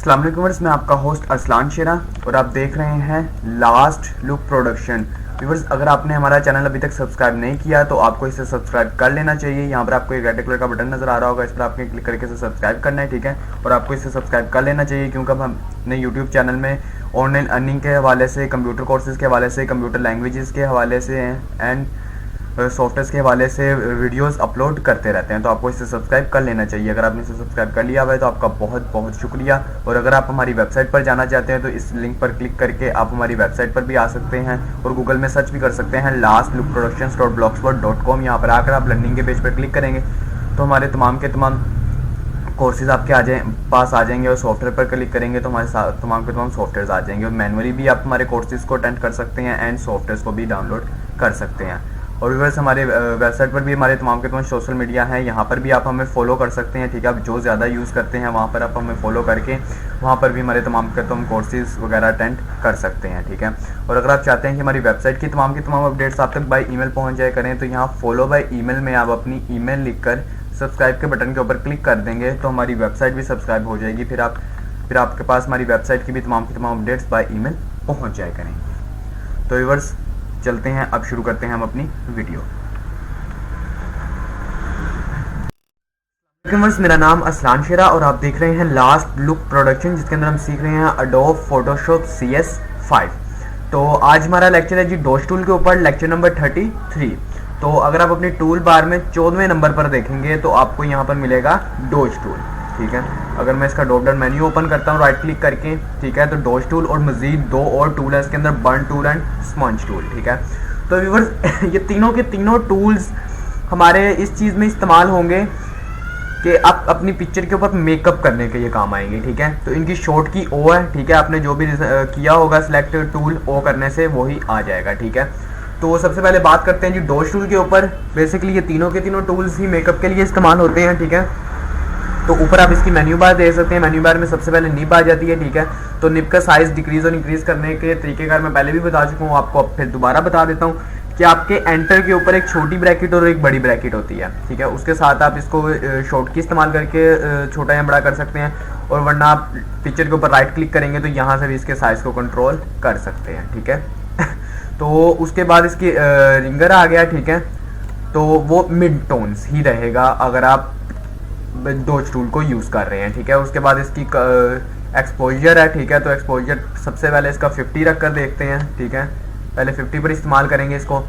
अस्सलाम वालेकुम व्यूअर्स, मैं आपका होस्ट अरसलान शेरा और आप देख रहे हैं लास्ट लुक प्रोडक्शन। व्यूअर्स, अगर आपने हमारा चैनल अभी तक सब्सक्राइब नहीं किया तो आपको इसे सब्सक्राइब कर लेना चाहिए। यहाँ पर आपको एक रेड कलर का बटन नजर आ रहा होगा, इस पर आपने क्लिक करके इसे सब्सक्राइब करना है, ठीक है। और आपको इसे सब्सक्राइब कर लेना चाहिए क्योंकि अब हमने यूट्यूब चैनल में ऑनलाइन अर्निंग के हवाले से, कंप्यूटर कोर्सेज़ के हवाले से, कंप्यूटर लैंग्वेजेस के हवाले से एंड सॉफ्टवेयर के हवाले से वीडियोस अपलोड करते रहते हैं। तो आपको इसे सब्सक्राइब कर लेना चाहिए। अगर आपने इसे सब्सक्राइब कर लिया हुआ है तो आपका बहुत बहुत शुक्रिया। और अगर आप हमारी वेबसाइट पर जाना चाहते हैं तो इस लिंक पर क्लिक करके आप हमारी वेबसाइट पर भी आ सकते हैं और गूगल में सर्च भी कर सकते हैं lastlookproductions.blogspot.com। यहाँ पर आकर आप लर्निंग के पेज पर क्लिक करेंगे तो हमारे तमाम के तमाम कोर्सेज आपके पास आ जाएंगे और सॉफ्टवेयर पर क्लिक करेंगे तो हमारे साथ तमाम के तमाम सॉफ्टवेयर आ जाएंगे और मैनुअली भी आप हमारे कोर्सेज को अटेंड कर सकते हैं एंड सॉफ्टवेयर को भी डाउनलोड कर सकते हैं। और व्यूअर्स, हमारे वेबसाइट पर भी हमारे तमाम के तमाम सोशल मीडिया हैं, यहाँ पर भी आप हमें फॉलो कर सकते हैं, ठीक है। आप जो ज़्यादा यूज़ करते हैं वहाँ पर आप हमें फॉलो करके वहाँ पर भी हमारे तमाम के तमाम कोर्सेज वगैरह अटेंड कर सकते हैं, ठीक है। और अगर आप चाहते हैं कि हमारी वेबसाइट की तमाम अपडेट्स आप तक बाय ईमेल पहुँच जाए करें तो यहाँ फॉलो बाय ईमेल में आप अपनी ईमेल लिखकर सब्सक्राइब के बटन के ऊपर क्लिक कर देंगे तो हमारी वेबसाइट भी सब्सक्राइब हो जाएगी। फिर आपके पास हमारी वेबसाइट की तमाम अपडेट्स बाय ईमेल पहुँच जाए करें। तो व्यूअर्स, चलते हैं, अब शुरू करते हैं हम अपनी वीडियो। व्यूअर्स, मेरा नाम अरसलान शेरा और आप देख रहे हैं लास्ट लुक प्रोडक्शन, जिसके अंदर हम सीख रहे हैं अडोब फोटोशॉप CS5। तो आज हमारा लेक्चर है जी डॉज टूल के ऊपर, लेक्चर नंबर 33। तो अगर आप अपनी टूल बार में 14वें नंबर पर देखेंगे तो आपको यहाँ पर मिलेगा डॉज टूल, ठीक है। अगर मैं इसका ड्रॉप डाउन मेन्यू ओपन करता हूँ राइट क्लिक करके, ठीक है, तो डॉज टूल और मजीद दो और टूल है इसके अंदर, burn tool and sponge tool, ठीक है। तो व्यूअर्स, ये तीनों के तीनों टूल्स हमारे इस चीज़ में इस्तेमाल होंगे कि आप अपनी पिक्चर के ऊपर मेकअप करने के ये काम आएंगे, ठीक है। तो इनकी शॉर्ट की ओ है, ठीक है। आपने जो भी किया होगा सिलेक्ट टूल ओ करने से वही आ जाएगा, ठीक है। तो सबसे पहले बात करते हैं जी डॉज टूल के ऊपर। बेसिकली ये तीनों के तीनों टूल्स ही मेकअप के लिए इस्तेमाल होते हैं, ठीक है। तो ऊपर आप इसकी मेन्यू बार देख सकते हैं। मेन्यू बार में सबसे पहले निब आ जाती है, ठीक है। तो निब का साइज डिक्रीज और इंक्रीज करने के तरीकेकार मैं पहले भी बता चुका हूँ, आपको अब फिर दोबारा बता देता हूँ कि आपके एंटर के ऊपर एक छोटी ब्रैकेट और एक बड़ी ब्रैकेट होती है, ठीक है। उसके साथ आप इसको शॉर्ट की इस्तेमाल करके छोटा या बड़ा कर सकते हैं, और वरना आप पिक्चर के ऊपर राइट क्लिक करेंगे तो यहाँ से भी इसके साइज को कंट्रोल कर सकते हैं, ठीक है। तो उसके बाद इसकी रिंगर आ गया, ठीक है। तो वो मिड टोन्स ही रहेगा अगर आप डॉज टूल को यूज़ कर रहे हैं, ठीक है। उसके बाद इसकी एक्सपोजर है, ठीक है। तो एक्सपोजर सबसे पहले इसका 50 रख कर देखते हैं, ठीक है। पहले 50 पर इस्तेमाल करेंगे इसको।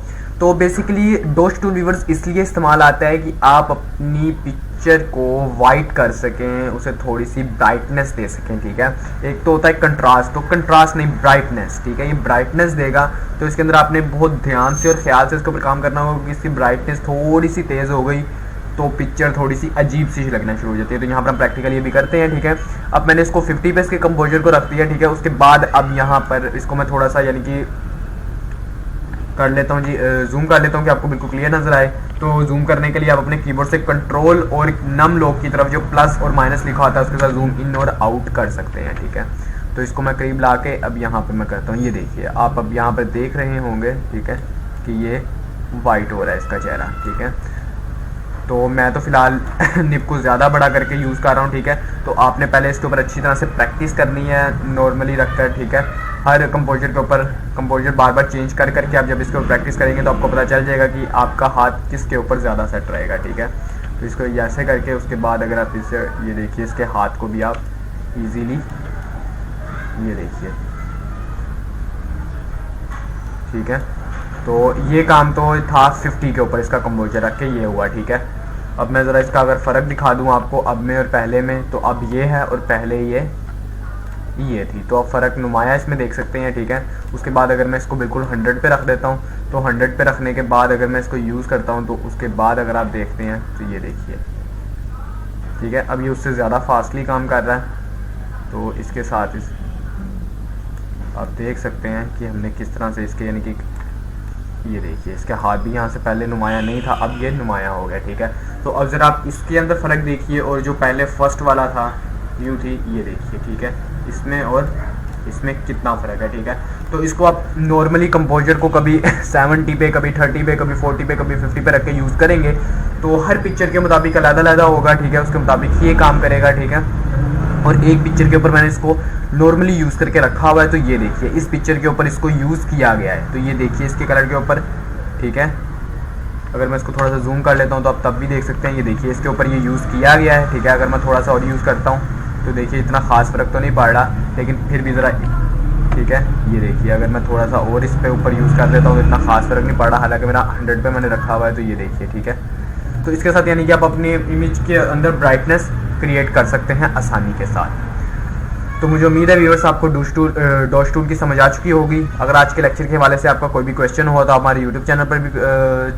तो बेसिकली डॉज टूल व्यूअर्स इसलिए इस्तेमाल आता है कि आप अपनी पिक्चर को वाइट कर सकें, उसे थोड़ी सी ब्राइटनेस दे सकें, ठीक है। एक तो होता है कंट्रास्ट, तो कंट्रास्ट नहीं ब्राइटनेस, ठीक है। ये ब्राइटनेस देगा तो इसके अंदर आपने बहुत ध्यान से और ख्याल से इसके ऊपर काम करना होगा कि इसकी ब्राइटनेस थोड़ी सी तेज़ हो गई तो पिक्चर थोड़ी सी अजीब सी लगना शुरू हो जाती है। तो यहाँ पर हम प्रैक्टिकली ये भी करते हैं, ठीक है। अब मैंने इसको 50 पे इसके कंपोजर को रख दिया, ठीक है। उसके बाद अब यहाँ पर इसको मैं थोड़ा सा यानी कि कर लेता हूँ जी, जूम कर लेता हूँ कि आपको बिल्कुल क्लियर नजर आए। तो जूम करने के लिए आप अपने कीबोर्ड से कंट्रोल और नम लॉक की तरफ जो प्लस और माइनस लिखा होता है उसके साथ जूम इन और आउट कर सकते हैं, ठीक है। तो इसको मैं करीब ला के अब यहाँ पर मैं करता हूँ, ये देखिए आप अब यहाँ पर देख रहे होंगे, ठीक है, कि ये वाइट हो रहा है इसका चेहरा, ठीक है। तो मैं तो फिलहाल निब को ज़्यादा बड़ा करके यूज़ कर रहा हूँ, ठीक है। तो आपने पहले इसके ऊपर अच्छी तरह से प्रैक्टिस करनी है नॉर्मली रखकर, ठीक है। हर कंपोजर के ऊपर कंपोजर बार बार चेंज कर करके आप जब इसके ऊपर प्रैक्टिस करेंगे तो आपको पता चल जाएगा कि आपका हाथ किसके ऊपर ज़्यादा सेट रहेगा, ठीक है। तो इसको ऐसे करके उसके बाद अगर आप इसे ये देखिए इसके हाथ को भी आप ईजीली ये देखिए, ठीक है। तो ये काम तो था 50 के ऊपर इसका कंपोजर रख के ये हुआ, ठीक है। अब मैं ज़रा इसका अगर फ़र्क दिखा दूँ आपको अब में और पहले में, तो अब ये है और पहले ये थी, तो अब फ़र्क नुमाया इसमें देख सकते हैं, ठीक है। उसके बाद अगर मैं इसको बिल्कुल 100 पे रख देता हूँ तो 100 पे रखने के बाद अगर मैं इसको यूज़ करता हूँ तो उसके बाद अगर आप देखते हैं तो ये देखिए, ठीक है। अब ये उससे ज़्यादा फास्टली काम कर रहा है। तो इसके साथ आप देख सकते हैं कि हमने किस तरह से इसके यानी कि ये देखिए इसके हाथ भी यहाँ से पहले नुमाया नहीं था, अब ये नुमाया हो गया, ठीक है। तो अब ज़रा आप इसके अंदर फ़र्क देखिए और जो पहले फर्स्ट वाला था व्यू थी ये देखिए, ठीक है, इसमें और इसमें कितना फ़र्क है, ठीक है। तो इसको आप नॉर्मली कंपोजर को कभी 70 पे, कभी 30 पे, कभी 40 पे, कभी 50 पे रख के यूज़ करेंगे तो हर पिक्चर के मुताबिक अलग अलग होगा, ठीक है। उसके मुताबिक ये काम करेगा, ठीक है। और एक पिक्चर के ऊपर मैंने इसको नॉर्मली यूज़ करके रखा हुआ है। तो ये देखिए इस पिक्चर के ऊपर इसको यूज़ किया गया है। तो ये देखिए इसके कलर के ऊपर, ठीक है। अगर मैं इसको थोड़ा सा जूम कर लेता हूँ तो आप तब भी देख सकते हैं, ये देखिए इसके ऊपर ये यूज़ किया गया है, ठीक है। अगर मैं थोड़ा सा और यूज़ करता हूँ तो देखिए इतना ख़ास फ़र्क तो नहीं पड़ रहा, लेकिन फिर भी ज़रा, ठीक है। ये देखिए अगर मैं थोड़ा सा और इस पे ऊपर यूज़ कर लेता हूँ तो इतना ख़ास फ़र्क नहीं पड़ रहा, हालांकि मेरा 100 पे मैंने रखा हुआ है। तो ये देखिए, ठीक है। तो इसके साथ यानी कि आप अपनी इमेज के अंदर ब्राइटनेस क्रिएट कर सकते हैं आसानी के साथ। तो मुझे उम्मीद है व्यूअर्स आपको डॉश टूल की समझ आ चुकी होगी। अगर आज के लेक्चर के हवाले से आपका कोई भी क्वेश्चन हो तो आप हमारे यूट्यूब चैनल पर भी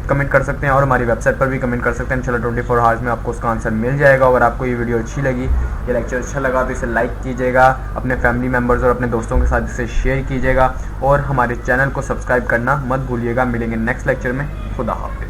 कमेंट कर सकते हैं और हमारी वेबसाइट पर भी कमेंट कर सकते हैं। इंशाल्लाह 24 आवर्स में आपको उसका आंसर मिल जाएगा। अगर आपको ये वीडियो अच्छी लगी, ये लेक्चर अच्छा लगा तो इसे लाइक कीजिएगा, अपने फैमिली मेम्बर्स और अपने दोस्तों के साथ इसे शेयर कीजिएगा और हमारे चैनल को सब्सक्राइब करना मत भूलिएगा। मिलेंगे नेक्स्ट लेक्चर में। खुदा हाफिज़।